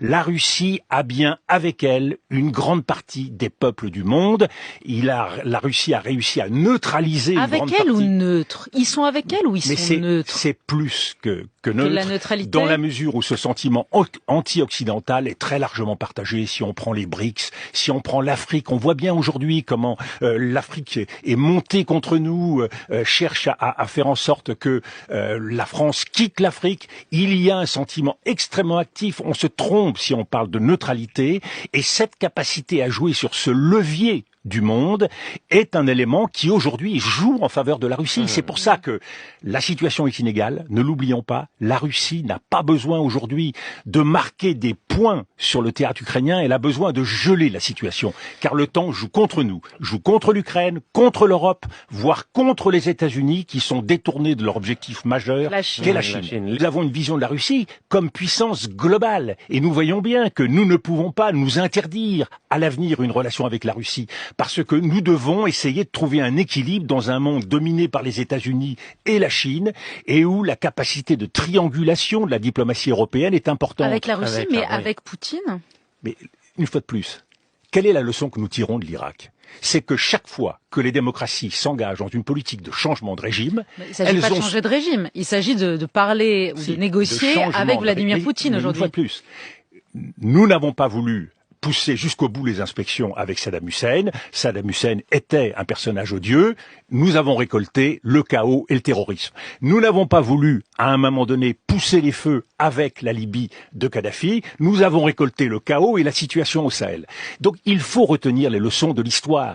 La Russie a bien avec elle une grande partie des peuples du monde. La Russie a réussi à neutraliser une grande Avec elle partie. ou neutre? Ils sont avec elle ou ils sont neutres? C'est plus que neutre, la neutralité, dans la mesure où ce sentiment anti-occidental est très largement partagé. Si on prend les BRICS, si on prend l'Afrique, on voit bien aujourd'hui comment l'Afrique est montée contre nous, cherche à faire en sorte que la France quitte l'Afrique. Il y a un sentiment extrêmement actif. On se trompe si on parle de neutralité, et cette capacité à jouer sur ce levier du monde est un élément qui aujourd'hui joue en faveur de la Russie. C'est pour ça que la situation est inégale. Ne l'oublions pas, la Russie n'a pas besoin aujourd'hui de marquer des points sur le théâtre ukrainien. Elle a besoin de geler la situation, car le temps joue contre nous, joue contre l'Ukraine, contre l'Europe, voire contre les États-Unis qui sont détournés de leur objectif majeur, qu'est la Chine. Nous avons une vision de la Russie comme puissance globale, et nous voyons bien que nous ne pouvons pas nous interdire à l'avenir une relation avec la Russie, parce que nous devons essayer de trouver un équilibre dans un monde dominé par les États-Unis et la Chine, et où la capacité de triangulation de la diplomatie européenne est importante. Avec la Russie, mais avec Poutine? Mais une fois de plus, quelle est la leçon que nous tirons de l'Irak? C'est que chaque fois que les démocraties s'engagent dans une politique de changement de régime, il ne s'agit pas de changer de régime, il s'agit de parler ou de négocier avec Vladimir Poutine aujourd'hui. Une fois de plus, nous n'avons pas voulu pousser jusqu'au bout les inspections avec Saddam Hussein. Saddam Hussein était un personnage odieux. Nous avons récolté le chaos et le terrorisme. Nous n'avons pas voulu, à un moment donné, pousser les feux avec la Libye de Kadhafi. Nous avons récolté le chaos et la situation au Sahel. Donc il faut retenir les leçons de l'histoire.